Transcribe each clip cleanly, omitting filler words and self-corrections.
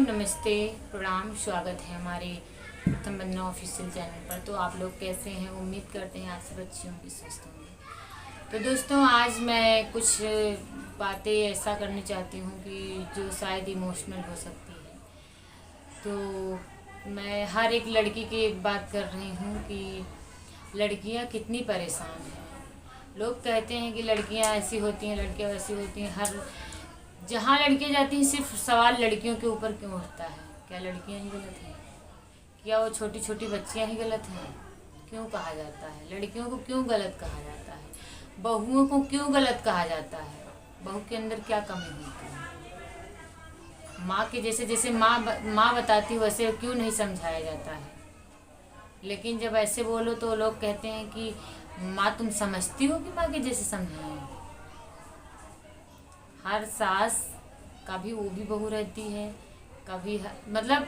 नमस्ते, प्रणाम। स्वागत है हमारे उत्तम बंदना ऑफिशियल चैनल पर। तो आप लोग कैसे हैं? उम्मीद करते हैं आप सब अच्छी होंगी, स्वस्थ होंगे। तो दोस्तों, आज मैं कुछ बातें ऐसा करनी चाहती हूँ कि जो शायद इमोशनल हो सकती है। तो मैं हर एक लड़की की एक बात कर रही हूँ कि लड़कियाँ कितनी परेशान हैं। लोग कहते हैं कि लड़कियाँ ऐसी होती हैं, लड़कियाँ वैसी होती हैं। हर जहाँ लड़कियाँ जाती हैं सिर्फ सवाल लड़कियों के ऊपर क्यों उठता है? क्या लड़कियाँ ही गलत हैं? क्या वो छोटी छोटी बच्चियाँ ही गलत हैं? क्यों कहा जाता है? लड़कियों को क्यों गलत कहा जाता है? बहुओं को क्यों गलत कहा जाता है? बहू के अंदर क्या कमी होती है? माँ के जैसे जैसे माँ बताती वैसे क्यों नहीं समझाया जाता है? लेकिन जब ऐसे बोलो तो लोग कहते हैं कि माँ तुम समझती हो कि माँ के जैसे समझाएं? हर सास कभी वो भी बहू रहती है, कभी मतलब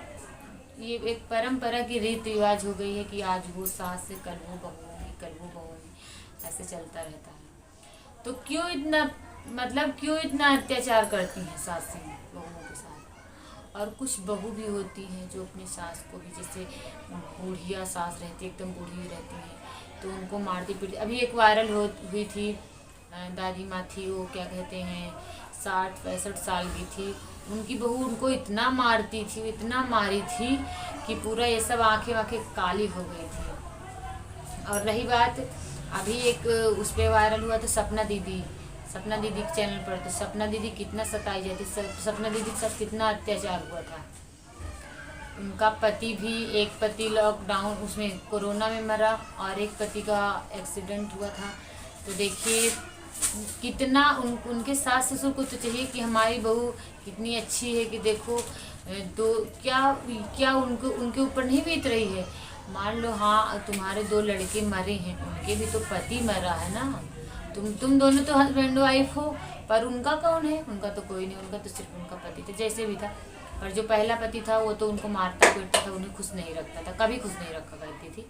ये एक परंपरा की रीति रिवाज हो गई है कि आज वो सास से कल वो बहू होगी, कल वो बहू होगी, ऐसे चलता रहता है। तो क्यों इतना अत्याचार करती हैं सासें बहुओं के साथ? और कुछ बहू भी होती हैं जो अपनी सास को भी, जैसे बूढ़िया सास रहती है, एकदम बूढ़ी रहती है, तो उनको मारती पीटती। अभी एक वायरल हुई थी, दादी माँ थी, वो क्या कहते हैं 60-65 साल की थी, उनकी बहू उनको इतना मारती थी, इतना मारी थी कि पूरा ये सब आंखें काली हो गई थी। और रही बात, अभी एक उस पर वायरल हुआ था सपना दीदी के चैनल पर। तो सपना दीदी कितना सताई जाती, सपना दीदी के साथ कितना अत्याचार हुआ था। उनका पति भी, एक पति लॉकडाउन उसमें कोरोना में मरा और एक पति का एक्सीडेंट हुआ था। तो देखिए कितना उनके सास ससुर को तो चाहिए कि हमारी बहू कितनी अच्छी है, कि देखो तो क्या उनको उनके ऊपर नहीं बीत रही है? मान लो हाँ तुम्हारे 2 लड़के मरे हैं, उनके भी तो पति मरा है ना। तुम दोनों तो हस्बैंड वाइफ हो, पर उनका कौन है? उनका तो कोई नहीं, उनका तो सिर्फ उनका पति था, जैसे भी था। पर जो पहला पति था वो तो उनको मारता पीटता था, उन्हें खुश नहीं रखता था, कभी खुश नहीं रखा करती थी।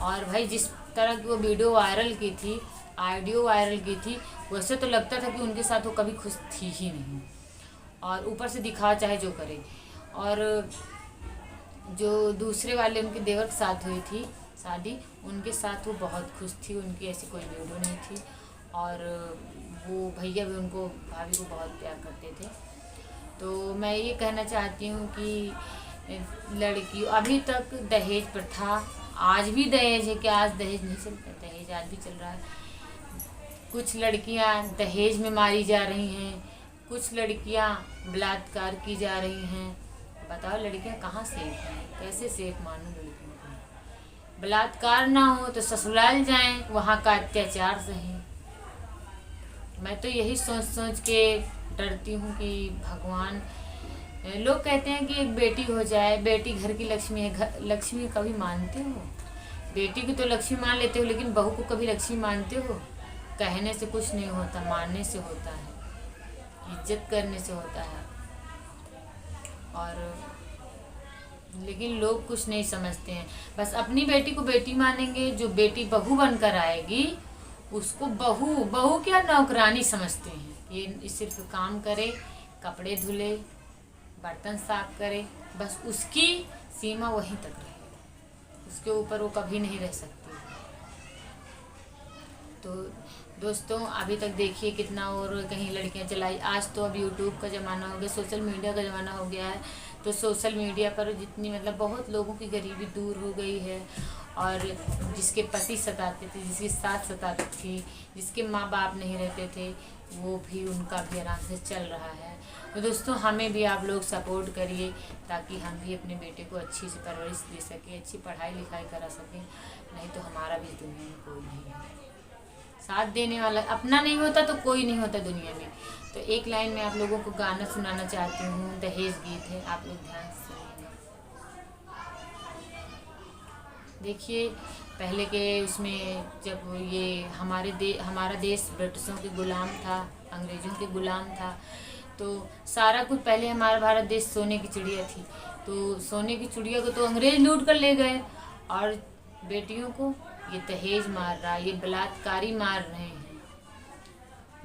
और भाई जिस तरह की वो वीडियो वायरल की थी, ऑडियो वायरल की थी, वैसे तो लगता था कि उनके साथ वो कभी खुश थी ही नहीं, और ऊपर से दिखा चाहे जो करे। और जो दूसरे वाले उनके देवर के साथ हुई थी शादी, उनके साथ वो बहुत खुश थी, उनकी ऐसी कोई वीडियो नहीं थी। और वो भैया भी उनको, भाभी को बहुत प्यार करते थे। तो मैं ये कहना चाहती हूँ कि लड़की अभी तक दहेज प्रथा, आज भी दहेज है, क्या आज दहेज नहीं चलता? दहेज आज भी चल रहा है। कुछ लड़कियां दहेज में मारी जा रही हैं, कुछ लड़कियां बलात्कार की जा रही हैं। बताओ लड़कियां कहाँ सेफ हैं? कैसे सेफ मानो लड़कियों को? बलात्कार ना हो तो ससुराल जाएं, वहाँ का अत्याचार सहें। मैं तो यही सोच सोच के डरती हूँ कि भगवान, लोग कहते हैं कि एक बेटी हो जाए, बेटी घर की लक्ष्मी है। लक्ष्मी कभी मानते हो? बेटी की तो लक्ष्मी मान लेते हो, लेकिन बहू को कभी लक्ष्मी मानते हो? कहने से कुछ नहीं होता, मानने से होता है, इज्जत करने से होता है। और लेकिन लोग कुछ नहीं समझते हैं, बस अपनी बेटी को बेटी मानेंगे। जो बेटी बहू बनकर आएगी उसको बहू क्या नौकरानी समझते हैं। ये सिर्फ काम करे, कपड़े धुले, बर्तन साफ करे, बस उसकी सीमा वहीं तक रहेगी, उसके ऊपर वो कभी नहीं रह सकती। तो दोस्तों, अभी तक देखिए कितना और कहीं लड़कियां चलाई। आज तो अब यूट्यूब का ज़माना हो गया, सोशल मीडिया का ज़माना हो गया है। तो सोशल मीडिया पर जितनी मतलब बहुत लोगों की गरीबी दूर हो गई है। और जिसके पति सताते थे, जिसकी सास सताती थी, जिसके माँ बाप नहीं रहते थे, वो भी, उनका भी आराम से चल रहा है। तो दोस्तों, हमें भी आप लोग सपोर्ट करिए ताकि हम भी अपने बेटे को अच्छी से परवरिश दे सकें, अच्छी पढ़ाई लिखाई करा सकें। नहीं तो हमारा भी दुनिया में कोई नहीं है, साथ देने वाला अपना नहीं होता तो कोई नहीं होता दुनिया में। तो एक लाइन में आप लोगों को गाना सुनाना चाहती हूँ, दहेज गीत है, आप लोग ध्यान से सुनिएगा। देखिए पहले के उसमें जब ये हमारा देश ब्रिटिशों के गुलाम था, अंग्रेज़ों के गुलाम था, तो सारा कुछ पहले हमारा भारत देश सोने की चिड़िया थी। तो सोने की चिड़िया को तो अंग्रेज लूट कर ले गए, और बेटियों को ये दहेज मार रहा है, ये बलात्कारी मार रहे हैं।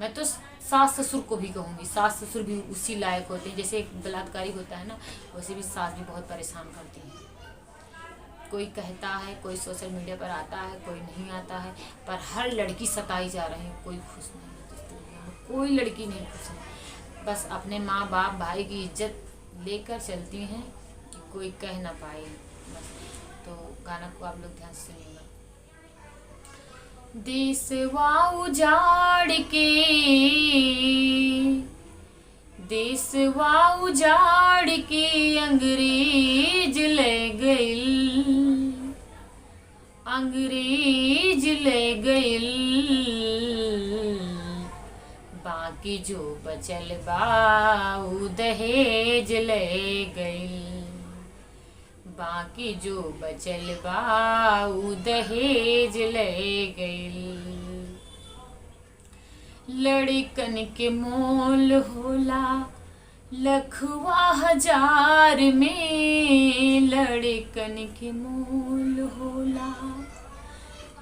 मैं तो सास ससुर को भी कहूँगी, सास ससुर भी उसी लायक होते हैं। जैसे एक बलात्कारी होता है ना, वैसे भी सास भी बहुत परेशान करती है। कोई कहता है, कोई सोशल मीडिया पर आता है, कोई नहीं आता है, पर हर लड़की सताई जा रही है। कोई खुश नहीं है इस दुनिया में, कोई लड़की नहीं खुश है। बस अपने माँ बाप भाई की इज्जत लेकर चलती हैं कि कोई कह ना पाए बस। तो गाना को आप लोग ध्यान से सुनिएगा। देशवा उजाड़ के, देशवा उजाड़ के अंग्रेज ले गइल, अंग्रेज ले गइल। बाकी जो बचल बा उ दहेज ले गइल, बाकी जो बचल बा उ दहेज ले गइल। लड़कन के मोल होला लखवा हजार में, लड़कन के मोल होला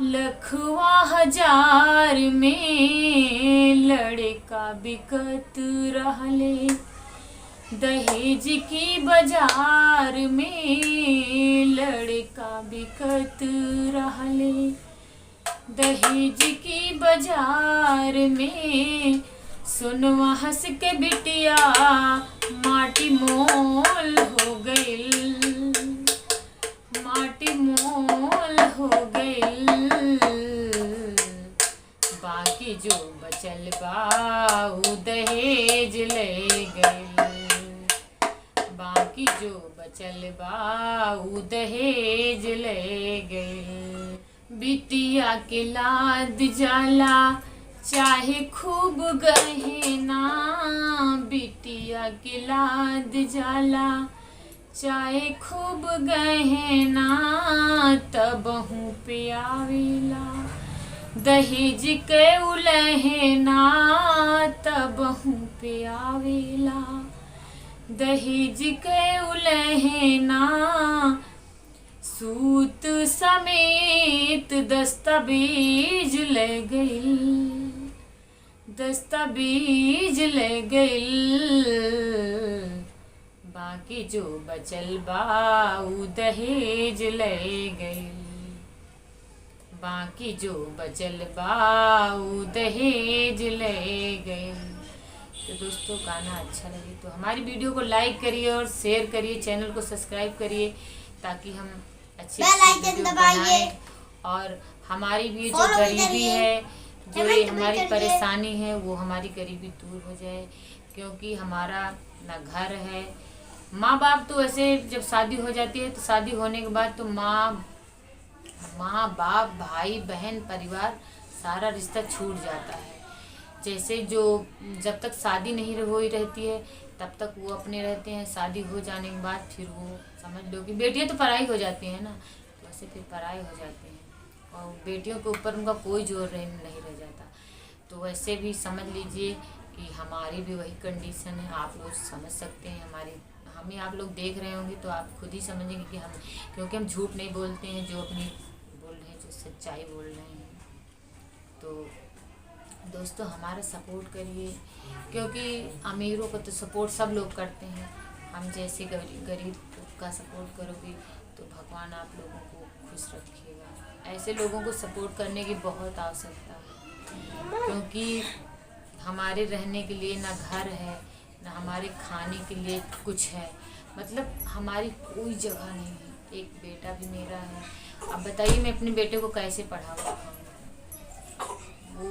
लखवा हजार में। लड़का बिकत रहले दहेज की बाजार में, लड़का बिकत रहले दहेज की बाजार में। सुनवा हंस के बिटिया माटी मोल हो गइल, माटी मोल हो गइल। बाकी जो बचल बा उ दहेज ले गइल, बाकी जो बचल बा उ दहेज ले गइल। बिटिया के लाद जाला चाहे खूब गहना, बिटिया के लाद जाला चाहे खूब गहना। तबहू पे आवेला दहेज के उलहना, तबहू पे आवेला दहेज के उलहना। सूत समेत दस्तावेज ले गइल, दस्तावेज ले गइल। बाकी जो बचल बा उ दहेज ले गइल, बाकी जो बचल बा उ दहेज ले गइल। तो दोस्तों गाना अच्छा लगे तो हमारी वीडियो को लाइक करिए और शेयर करिए, चैनल को सब्सक्राइब करिए ताकि हम अच्छी वीडियो बनाएं। और हमारी भी जो गरीबी है, जो ये हमारी परेशानी है, वो हमारी गरीबी दूर हो जाए। क्योंकि हमारा ना घर है, माँ बाप तो ऐसे जब शादी हो जाती है तो शादी होने के बाद तो माँ बाप भाई बहन परिवार सारा रिश्ता छूट जाता है। जैसे जो जब तक शादी नहीं हुई रहती है तब तक वो अपने रहते हैं, शादी हो जाने के बाद फिर वो समझ लो कि बेटियां तो पराई हो जाती हैं ना, तो ऐसे फिर पराई हो जाते हैं और बेटियों के ऊपर उनका कोई जोर नहीं रह जाता। तो वैसे भी समझ लीजिए कि हमारी भी वही कंडीशन है, आप लोग समझ सकते हैं। हमें आप लोग देख रहे होंगे तो आप खुद ही समझेंगे कि हम, क्योंकि हम झूठ नहीं बोलते हैं, जो अपनी बोल रहे हैं, जो सच्चाई बोल रहे हैं। तो दोस्तों हमारा सपोर्ट करिए, क्योंकि अमीरों को तो सपोर्ट सब लोग करते हैं, हम जैसे गरीब का सपोर्ट करोगे तो भगवान आप लोगों को खुश रखिएगा। ऐसे लोगों को सपोर्ट करने की बहुत आवश्यकता है, क्योंकि हमारे रहने के लिए ना घर है, ना हमारे खाने के लिए कुछ है, मतलब हमारी कोई जगह नहीं है। एक बेटा भी मेरा है, अब बताइए मैं अपने बेटे को कैसे पढ़ाऊँ? वो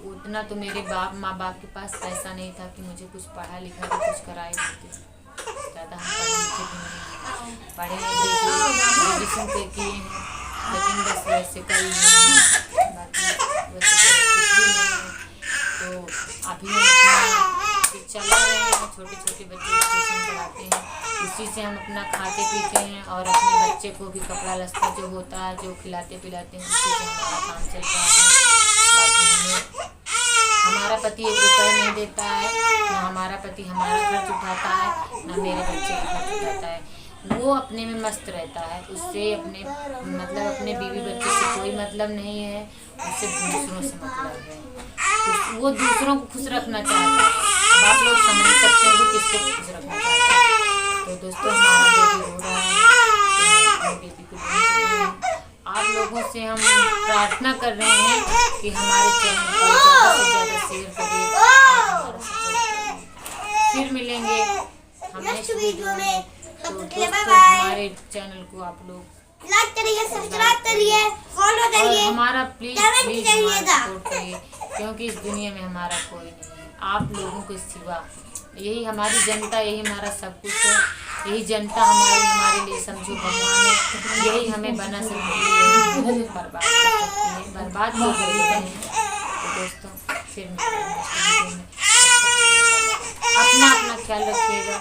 उतना तो मेरे माँ बाप के पास पैसा नहीं था कि मुझे कुछ पढ़ा लिखा के कुछ कराए देते। ज़्यादा हम पढ़े लिखे भी नहीं, पढ़े ग्रेजुएशन पे किए हैं, लेकिन बस वैसे कर लिए, बाकी वैसे कुछ भी नहीं है। तो अभी हम अपना चला रहे हैं, छोटे छोटे बच्चे ट्यूशन पढ़ाते हैं, उसी से हम अपना खाते पीते हैं और अपने बच्चे को भी कपड़ा लत्ता जो होता है, जो खिलाते पिलाते हैं, उसी से हमारा काम चल रहा है। बाकी हमें हमारा पति 1 रुपया नहीं देता है, ना हमारा पति हमारा खर्च उठाता है, ना मेरे बच्चे का खर्च उठाता है। वो अपने में मस्त रहता है, उससे अपने बीवी बच्चे से कोई मतलब नहीं है, उससे दूसरों से मतलब है। वो दूसरों को खुश रखना चाहता है। अब आप लोग समझ सकते हैं कि किसको खुश रखना चाहता है। तो दोस्तों हमारा बेबी रो रहा है, तो मैं अपने बेबी को लेने चली हूँ। आप लोगों से हम प्रार्थना कर रहे हैं कि हमारे चैनल को ज़्यादा से ज़्यादा शेयर करिए और हमारा सपोर्ट करिए। फिर मिलेंगे हम नेक्स्ट वीडियो में। तो दोस्तों हमारे चैनल को आप लोग लाइक करिए, सब्सक्राइब करिए, फॉलो करिए, हमारा प्लीज कमेंट करिएगा, सपोर्ट करिए, क्योंकि इस दुनिया में हमारा कोई नहीं है आप लोगों के सिवा। यही हमारी जनता, यही हमारा सब कुछ है। यही जनता हमारे लिए समझो भगवान है। यही हमें बना सकती है, यही बर्बाद कर सकती है, बर्बाद तो कर देते हैं। तो दोस्तों फिर मिलते हैं नेक्स्ट वीडियो में। अपना ख्याल रखिएगा।